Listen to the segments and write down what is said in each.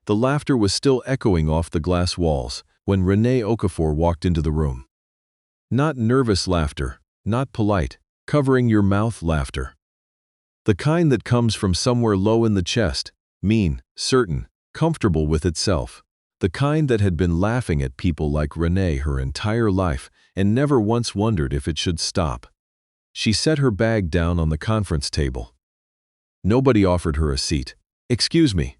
The laughter was still echoing off the glass walls when Renee Okafor walked into the room. Not nervous laughter, not polite, covering your mouth laughter. The kind that comes from somewhere low in the chest, mean, certain, comfortable with itself. The kind that had been laughing at people like Renee her entire life and never once wondered if it should stop. She set her bag down on the conference table. Nobody offered her a seat. "Excuse me."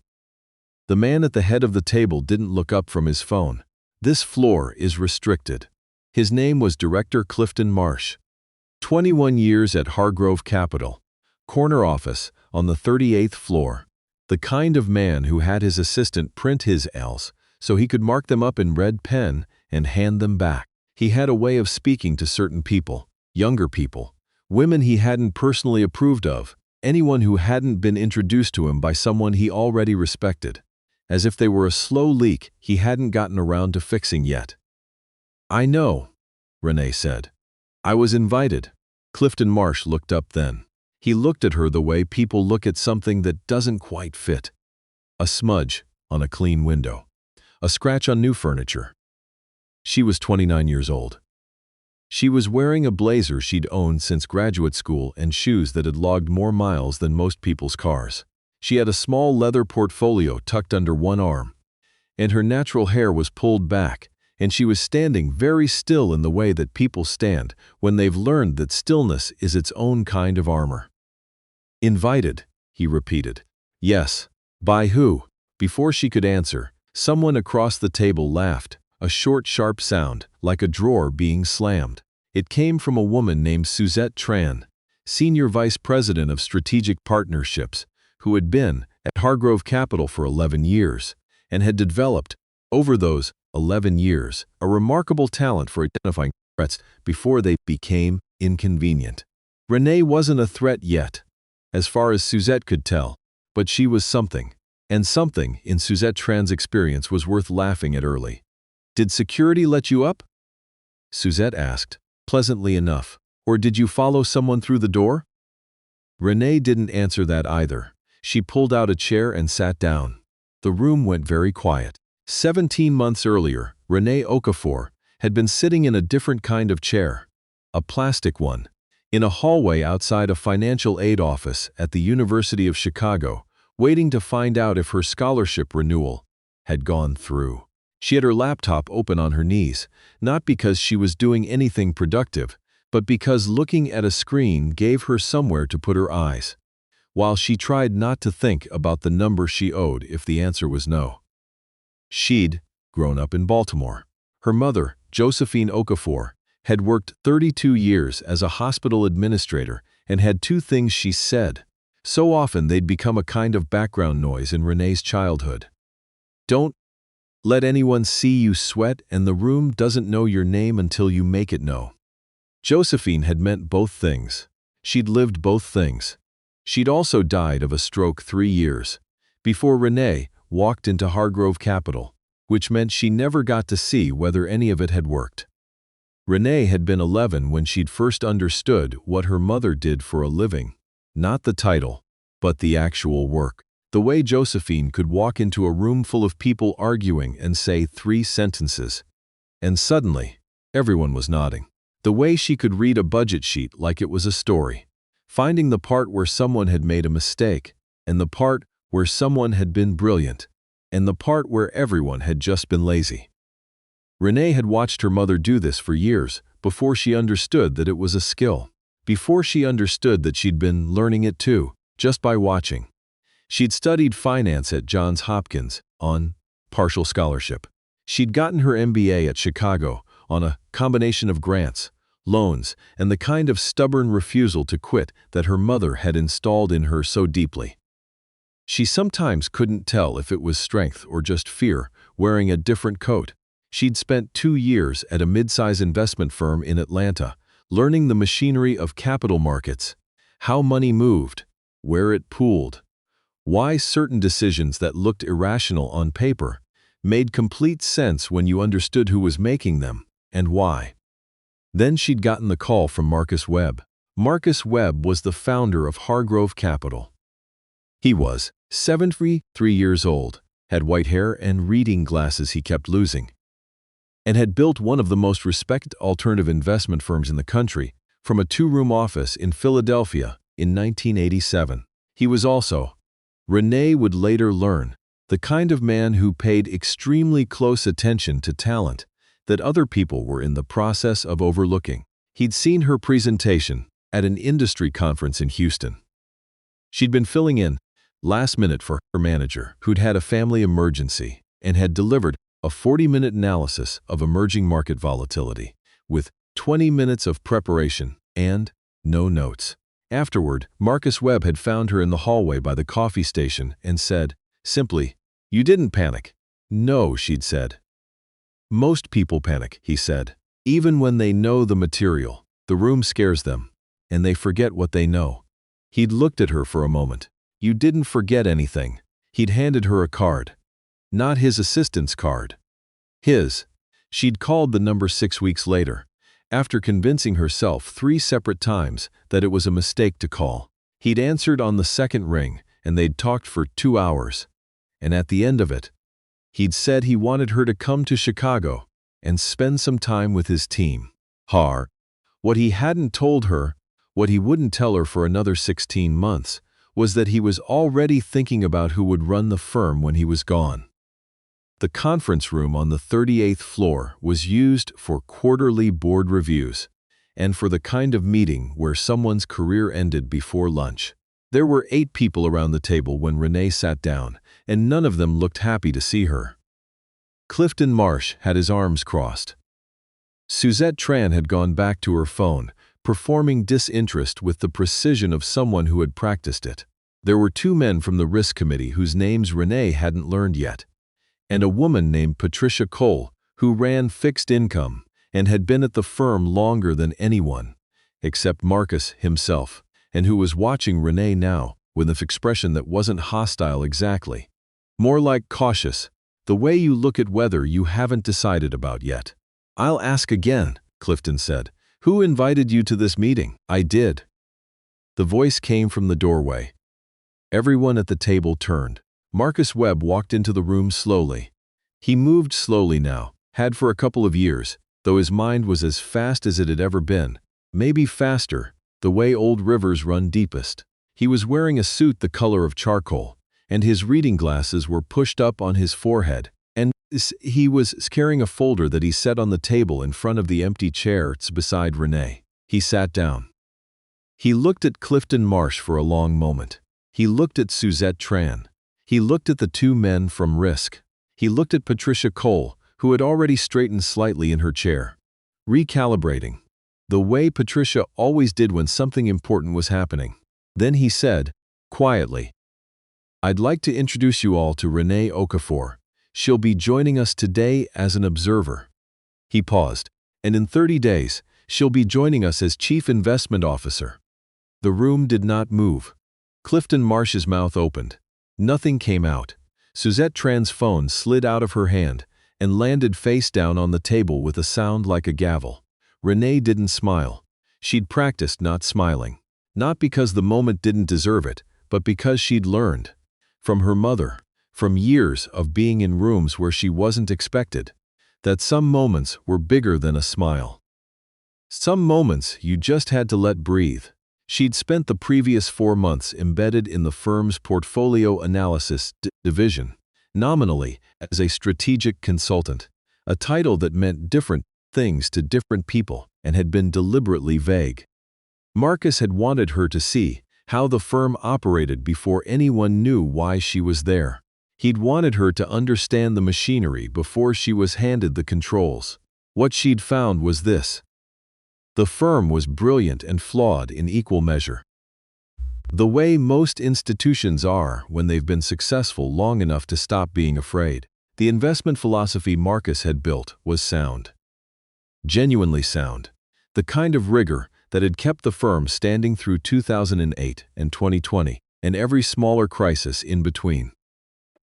The man at the head of the table didn't look up from his phone. "This floor is restricted." His name was Director Clifton Marsh. 21 years at Hargrove Capital, corner office on the 38th floor. The kind of man who had his assistant print his L's so he could mark them up in red pen and hand them back. He had a way of speaking to certain people, younger people, women he hadn't personally approved of, anyone who hadn't been introduced to him by someone he already respected, as if they were a slow leak he hadn't gotten around to fixing yet. "I know," Renee said. "I was invited." Clifton Marsh looked up then. He looked at her the way people look at something that doesn't quite fit. A smudge on a clean window. A scratch on new furniture. She was 29 years old. She was wearing a blazer she'd owned since graduate school and shoes that had logged more miles than most people's cars. She had a small leather portfolio tucked under one arm, and her natural hair was pulled back, and she was standing very still in the way that people stand when they've learned that stillness is its own kind of armor. "Invited," he repeated. "Yes. By who?" Before she could answer, someone across the table laughed, a short, sharp sound, like a drawer being slammed. It came from a woman named Suzette Tran, Senior Vice President of Strategic Partnerships, who had been at Hargrove Capital for 11 years, and had developed, over those 11 years, a remarkable talent for identifying threats before they became inconvenient. Renee wasn't a threat yet, as far as Suzette could tell, but she was something, and something in Suzette Tran's experience was worth laughing at early. "Did security let you up?" Suzette asked, pleasantly enough. "Or did you follow someone through the door?" Renee didn't answer that either. She pulled out a chair and sat down. The room went very quiet. 17 months earlier, Renee Okafor had been sitting in a different kind of chair, a plastic one, in a hallway outside a financial aid office at the University of Chicago, waiting to find out if her scholarship renewal had gone through. She had her laptop open on her knees, not because she was doing anything productive, but because looking at a screen gave her somewhere to put her eyes, while she tried not to think about the number she owed if the answer was no. She'd grown up in Baltimore. Her mother, Josephine Okafor, had worked 32 years as a hospital administrator and had two things she said. So often they'd become a kind of background noise in Renee's childhood. "Don't let anyone see you sweat, and the room doesn't know your name until you make it know." Josephine had meant both things. She'd lived both things. She'd also died of a stroke 3 years before Renee walked into Hargrove Capital, which meant she never got to see whether any of it had worked. Renee had been 11 when she'd first understood what her mother did for a living. Not the title, but the actual work. The way Josephine could walk into a room full of people arguing and say 3 sentences, and suddenly, everyone was nodding. The way she could read a budget sheet like it was a story, finding the part where someone had made a mistake, and the part where someone had been brilliant, and the part where everyone had just been lazy. Renee had watched her mother do this for years before she understood that it was a skill, before she understood that she'd been learning it too, just by watching. She'd studied finance at Johns Hopkins on partial scholarship. She'd gotten her MBA at Chicago on a combination of grants, loans, and the kind of stubborn refusal to quit that her mother had installed in her so deeply. She sometimes couldn't tell if it was strength or just fear wearing a different coat. She'd spent 2 years at a mid-size investment firm in Atlanta, learning the machinery of capital markets, how money moved, where it pooled, why certain decisions that looked irrational on paper made complete sense when you understood who was making them, and why. Then she'd gotten the call from Marcus Webb. Marcus Webb was the founder of Hargrove Capital. He was 73 years old, had white hair and reading glasses he kept losing, and had built one of the most respected alternative investment firms in the country from a two-room office in Philadelphia in 1987. He was also, Renee would later learn, the kind of man who paid extremely close attention to talent that other people were in the process of overlooking. He'd seen her presentation at an industry conference in Houston. She'd been filling in last minute for her manager, who'd had a family emergency, and had delivered a 40-minute analysis of emerging market volatility, with 20 minutes of preparation and no notes. Afterward, Marcus Webb had found her in the hallway by the coffee station and said, simply, "You didn't panic." "No," she'd said. "Most people panic," he said. "Even when they know the material, the room scares them, and they forget what they know." He'd looked at her for a moment. "You didn't forget anything." He'd handed her a card. Not his assistant's card. His. She'd called the number 6 weeks later, after convincing herself 3 separate times that it was a mistake to call. He'd answered on the second ring, and they'd talked for 2 hours. And at the end of it, he'd said he wanted her to come to Chicago and spend some time with his team. What he hadn't told her, what he wouldn't tell her for another 16 months, was that he was already thinking about who would run the firm when he was gone. The conference room on the 38th floor was used for quarterly board reviews and for the kind of meeting where someone's career ended before lunch. There were 8 people around the table when Renee sat down, and none of them looked happy to see her. Clifton Marsh had his arms crossed. Suzette Tran had gone back to her phone, performing disinterest with the precision of someone who had practiced it. There were 2 men from the risk committee whose names Renee hadn't learned yet, and a woman named Patricia Cole, who ran fixed income and had been at the firm longer than anyone, except Marcus himself, and who was watching Renee now with an expression that wasn't hostile exactly, more like cautious, the way you look at whether you haven't decided about yet. "I'll ask again," Clifton said. "Who invited you to this meeting?" "I did." The voice came from the doorway. Everyone at the table turned. Marcus Webb walked into the room slowly. He moved slowly now, had for a couple of years, though his mind was as fast as it had ever been, maybe faster, the way old rivers run deepest. He was wearing a suit the color of charcoal, and his reading glasses were pushed up on his forehead, and he was carrying a folder that he set on the table in front of the empty chair beside Renee. He sat down. He looked at Clifton Marsh for a long moment. He looked at Suzette Tran. He looked at the 2 men from Risk. He looked at Patricia Cole, who had already straightened slightly in her chair, recalibrating, the way Patricia always did when something important was happening. Then he said, quietly, "I'd like to introduce you all to Renee Okafor. She'll be joining us today as an observer." He paused. "And in 30 days, she'll be joining us as Chief Investment Officer." The room did not move. Clifton Marsh's mouth opened. Nothing came out. Suzette Tran's phone slid out of her hand and landed face down on the table with a sound like a gavel. Renee didn't smile. She'd practiced not smiling. Not because the moment didn't deserve it, but because she'd learned. From her mother, from years of being in rooms where she wasn't expected, that some moments were bigger than a smile. Some moments you just had to let breathe. She'd spent the previous 4 months embedded in the firm's portfolio analysis division, nominally as a strategic consultant, a title that meant different things to different people and had been deliberately vague. Marcus had wanted her to see how the firm operated before anyone knew why she was there. He'd wanted her to understand the machinery before she was handed the controls. What she'd found was this. The firm was brilliant and flawed in equal measure. The way most institutions are when they've been successful long enough to stop being afraid. The investment philosophy Marcus had built was sound. Genuinely sound. The kind of rigor that had kept the firm standing through 2008 and 2020, and every smaller crisis in between.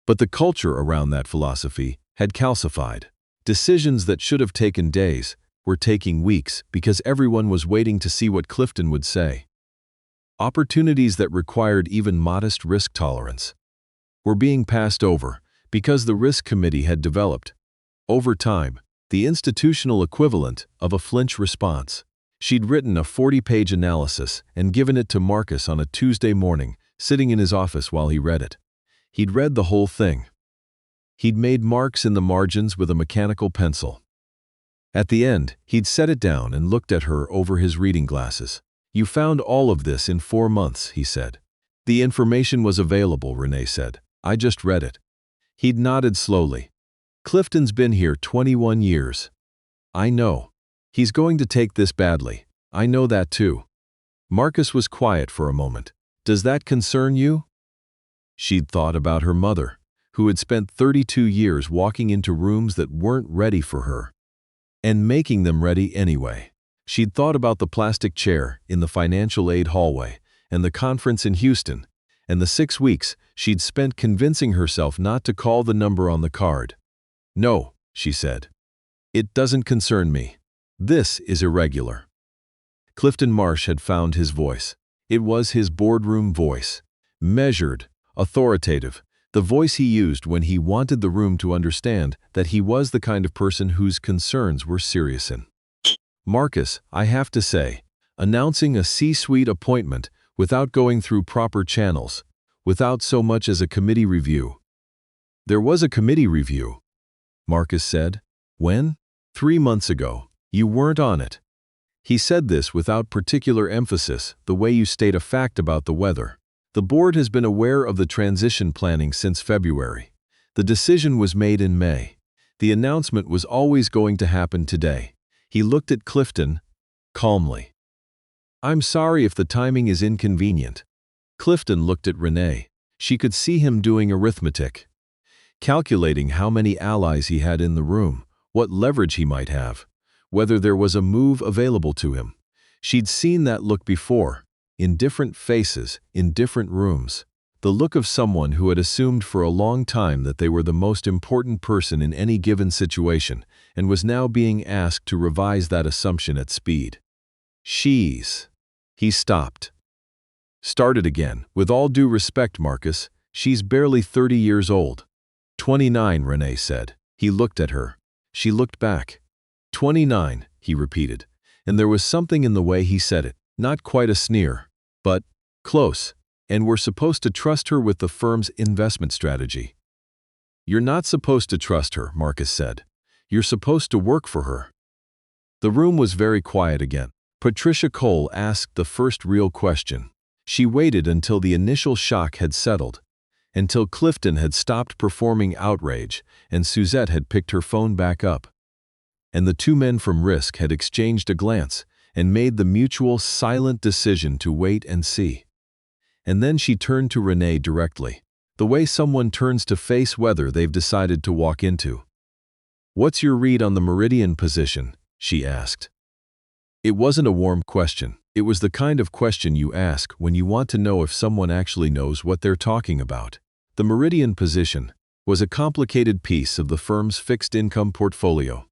But the culture around that philosophy had calcified. Decisions that should have taken days were taking weeks because everyone was waiting to see what Clifton would say. Opportunities that required even modest risk tolerance were being passed over Because the risk committee had developed, over time, the institutional equivalent of a flinch response. She'd written a 40-page analysis and given it to Marcus on a Tuesday morning, sitting in his office while he read it. He'd read the whole thing. He'd made marks in the margins with a mechanical pencil. At the end, he'd set it down and looked at her over his reading glasses. "You found all of this in 4 months," he said. "The information was available," Renee said. "I just read it." He'd nodded slowly. "Clifton's been here 21 years. I know. He's going to take this badly. I know that too." Marcus was quiet for a moment. "Does that concern you?" She'd thought about her mother, who had spent 32 years walking into rooms that weren't ready for her, and making them ready anyway. She'd thought about the plastic chair in the financial aid hallway, and the conference in Houston, and the 6 weeks she'd spent convincing herself not to call the number on the card. "No," she said. "It doesn't concern me. This is irregular." Clifton Marsh had found his voice. It was his boardroom voice. Measured, authoritative, the voice he used when he wanted the room to understand that he was the kind of person whose concerns were serious. "Marcus, I have to say, announcing a C-suite appointment without going through proper channels, without so much as a committee review." "There was a committee review," Marcus said. "When?" 3 months ago. You weren't on it." He said this without particular emphasis, the way you state a fact about the weather. "The board has been aware of the transition planning since February. The decision was made in May. The announcement was always going to happen today." He looked at Clifton calmly. "I'm sorry if the timing is inconvenient." Clifton looked at Renee. She could see him doing arithmetic, calculating how many allies he had in the room, what leverage he might have, whether there was a move available to him. She'd seen that look before, in different faces, in different rooms. The look of someone who had assumed for a long time that they were the most important person in any given situation, and was now being asked to revise that assumption at speed. He stopped. Started again. "With all due respect, Marcus, she's barely 30 years old." 29, Renee said. He looked at her. She looked back. 29, he repeated, and there was something in the way he said it, not quite a sneer, but close. "And we're supposed to trust her with the firm's investment strategy." "You're not supposed to trust her," Marcus said. "You're supposed to work for her." The room was very quiet again. Patricia Cole asked the first real question. She waited until the initial shock had settled, until Clifton had stopped performing outrage and Suzette had picked her phone back up, and the 2 men from Risk had exchanged a glance and made the mutual silent decision to wait and see. And then she turned to Renee directly, the way someone turns to face weather they've decided to walk into. "What's your read on the meridian position?" she asked. It wasn't a warm question. It was the kind of question you ask when you want to know if someone actually knows what they're talking about. The meridian position was a complicated piece of the firm's fixed income portfolio.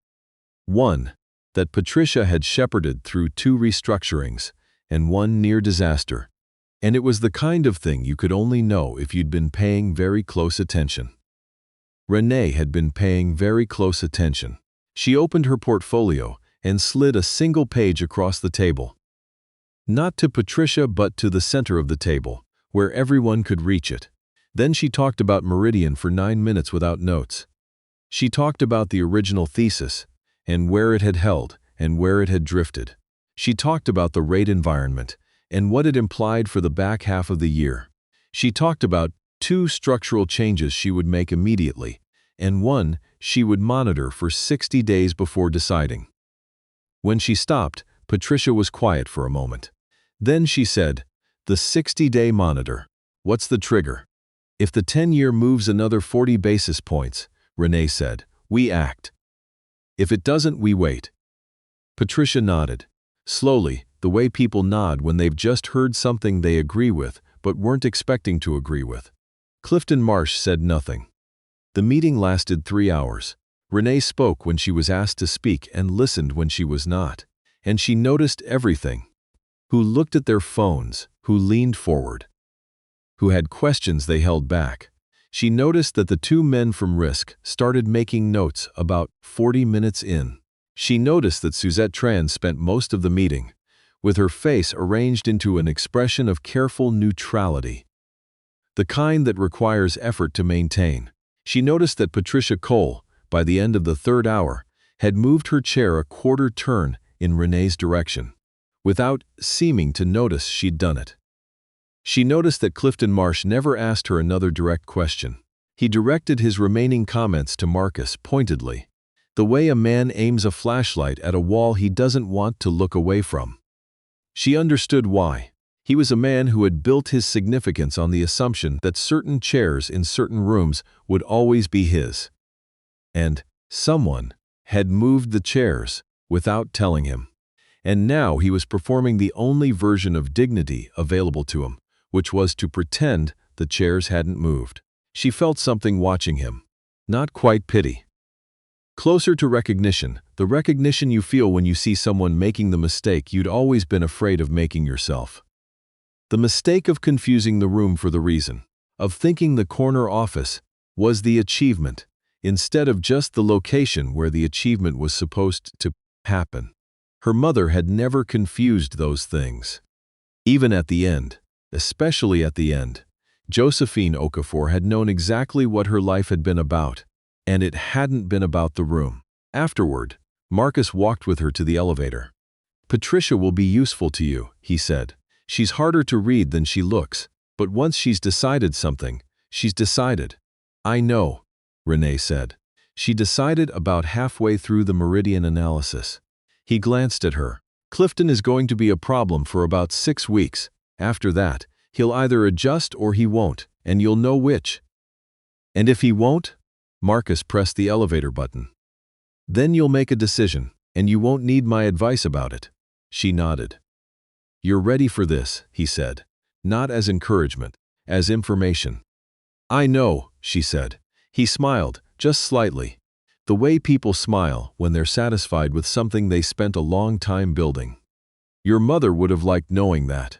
One that Patricia had shepherded through 2 restructurings and 1 near disaster. And it was the kind of thing you could only know if you'd been paying very close attention. Renee had been paying very close attention. She opened her portfolio and slid a single page across the table. Not to Patricia but to the center of the table, where everyone could reach it. Then she talked about Meridian for 9 minutes without notes. She talked about the original thesis, and where it had held, and where it had drifted. She talked about the rate environment, and what it implied for the back half of the year. She talked about 2 structural changes she would make immediately, and 1 she would monitor for 60 days before deciding. When she stopped, Patricia was quiet for a moment. Then she said, "The 60-day monitor. What's the trigger?" "If the 10-year moves another 40 basis points," Renee said, "we act. If it doesn't, we wait." Patricia nodded. Slowly, the way people nod when they've just heard something they agree with but weren't expecting to agree with. Clifton Marsh said nothing. The meeting lasted 3 hours. Renee spoke when she was asked to speak and listened when she was not. And she noticed everything. Who looked at their phones, who leaned forward, who had questions they held back. She noticed that the two men from Risk started making notes about 40 minutes in. She noticed that Suzette Tran spent most of the meeting with her face arranged into an expression of careful neutrality, the kind that requires effort to maintain. She noticed that Patricia Cole, by the end of the third hour, had moved her chair a quarter turn in Renee's direction. Without seeming to notice she'd done it. She noticed that Clifton Marsh never asked her another direct question. He directed his remaining comments to Marcus pointedly, the way a man aims a flashlight at a wall he doesn't want to look away from. She understood why. He was a man who had built his significance on the assumption that certain chairs in certain rooms would always be his. And someone had moved the chairs without telling him. And now he was performing the only version of dignity available to him, which was to pretend the chairs hadn't moved. She felt something watching him. Not quite pity. Closer to recognition, the recognition you feel when you see someone making the mistake you'd always been afraid of making yourself. The mistake of confusing the room for the reason, of thinking the corner office was the achievement, instead of just the location where the achievement was supposed to happen. Her mother had never confused those things. Even at the end, especially at the end, Josephine Okafor had known exactly what her life had been about, and it hadn't been about the room. Afterward, Marcus walked with her to the elevator. "Patricia will be useful to you," he said. "She's harder to read than she looks, but once she's decided something, she's decided." "I know," Renee said. She decided about halfway through the meridian analysis. He glanced at her. "Clifton is going to be a problem for about 6 weeks. After that, he'll either adjust or he won't, and you'll know which." "And if he won't?" Marcus pressed the elevator button. "Then you'll make a decision, and you won't need my advice about it." She nodded. "You're ready for this," he said, not as encouragement, as information. "I know," she said. He smiled, just slightly, the way people smile when they're satisfied with something they spent a long time building. "Your mother would have liked knowing that."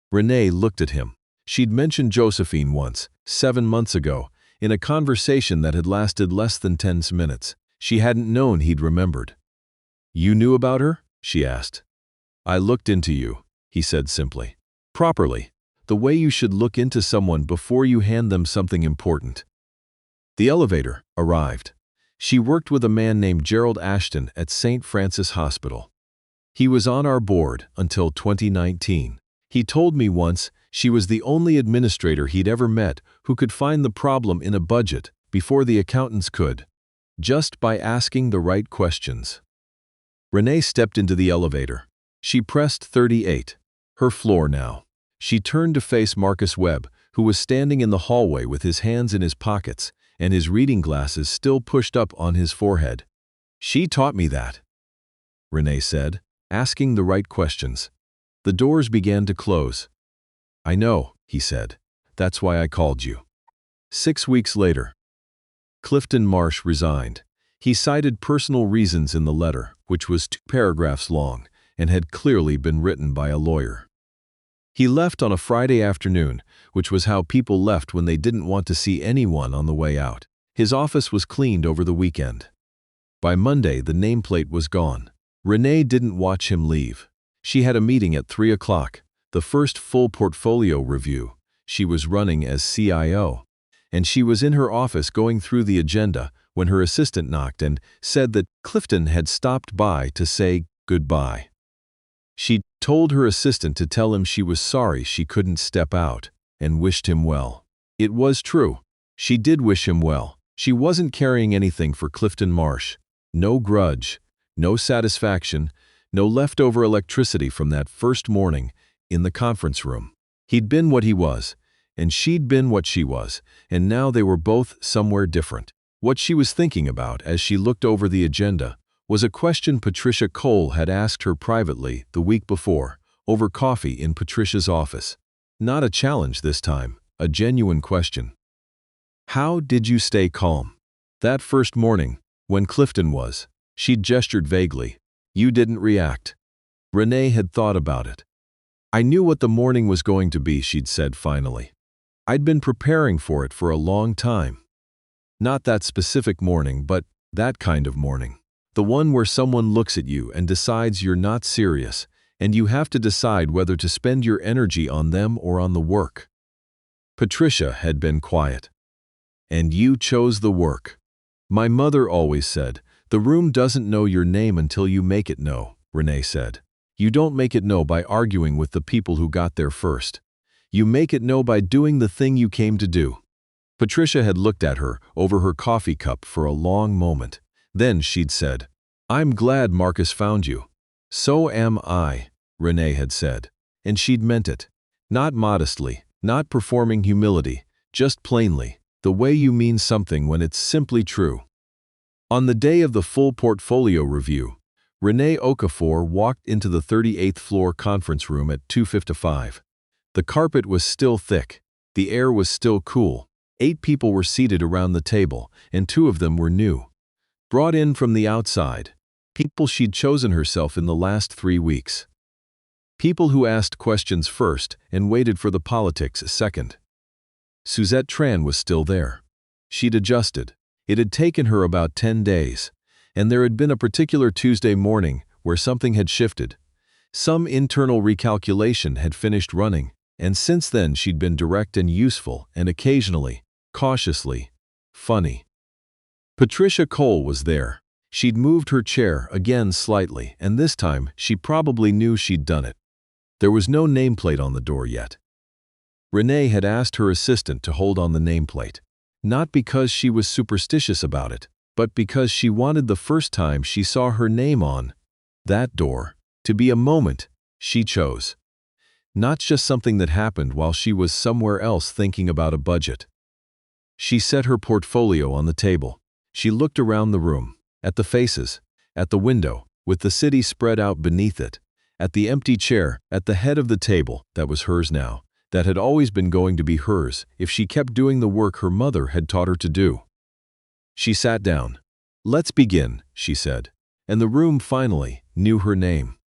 Renee looked at him. She'd mentioned Josephine once, 7 months ago, in a conversation that had lasted less than 10 minutes. She hadn't known he'd remembered. "You knew about her?" she asked. "I looked into you," he said simply. "Properly, the way you should look into someone before you hand them something important." The elevator arrived. She worked with a man named Gerald Ashton at St. Francis Hospital. "He was on our board until 2019. He told me once she was the only administrator he'd ever met who could find the problem in a budget before the accountants could, just by asking the right questions." Renee stepped into the elevator. She pressed 38, her floor now. She turned to face Marcus Webb, who was standing in the hallway with his hands in his pockets and his reading glasses still pushed up on his forehead. "She taught me that," Renee said, asking the right questions. The doors began to close. "I know," he said. "That's why I called you." 6 weeks later, Clifton Marsh resigned. He cited personal reasons in the letter, which was 2 paragraphs long and had clearly been written by a lawyer. He left on a Friday afternoon, which was how people left when they didn't want to see anyone on the way out. His office was cleaned over the weekend. By Monday, the nameplate was gone. Renee didn't watch him leave. She had a meeting at 3 o'clock, the first full portfolio review she was running as CIO, and she was in her office going through the agenda when her assistant knocked and said that Clifton had stopped by to say goodbye. She told her assistant to tell him she was sorry she couldn't step out and wished him well. It was true. She did wish him well. She wasn't carrying anything for Clifton Marsh. No grudge, no satisfaction, no leftover electricity from that first morning in the conference room. He'd been what he was, and she'd been what she was, and now they were both somewhere different. What she was thinking about as she looked over the agenda was a question Patricia Cole had asked her privately the week before, over coffee in Patricia's office. Not a challenge this time, a genuine question. "How did you stay calm that first morning when Clifton was?" She'd gestured vaguely. "You didn't react." Renee had thought about it. "I knew what the morning was going to be," she'd said finally. I'd been preparing for it for a long time. Not that specific morning, but that kind of morning. The one where someone looks at you and decides you're not serious, and you have to decide whether to spend your energy on them or on the work. Patricia had been quiet. And you chose the work. My mother always said, "The room doesn't know your name until you make it know," Renee said. You don't make it know by arguing with the people who got there first. You make it know by doing the thing you came to do. Patricia had looked at her over her coffee cup for a long moment. Then she'd said, "I'm glad Marcus found you." "So am I," Renee had said. And she'd meant it. Not modestly, not performing humility, just plainly, the way you mean something when it's simply true. On the day of the full portfolio review, Renee Okafor walked into the 38th floor conference room at 2:55. The carpet was still thick. The air was still cool. 8 people were seated around the table, and 2 of them were new. Brought in from the outside. People she'd chosen herself in the last 3 weeks. People who asked questions first and waited for the politics second. Suzette Tran was still there. She'd adjusted. It had taken her about 10 days, and there had been a particular Tuesday morning where something had shifted. Some internal recalculation had finished running, and since then she'd been direct and useful and occasionally, cautiously, funny. Patricia Cole was there. She'd moved her chair again slightly, and this time she probably knew she'd done it. There was no nameplate on the door yet. Renee had asked her assistant to hold on the nameplate, not because she was superstitious about it, but because she wanted the first time she saw her name on that door to be a moment she chose. Not just something that happened while she was somewhere else thinking about a budget. She set her portfolio on the table. She looked around the room, at the faces, at the window, with the city spread out beneath it, at the empty chair at the head of the table that was hers now, that had always been going to be hers if she kept doing the work her mother had taught her to do. She sat down. "Let's begin," she said, and the room finally knew her name.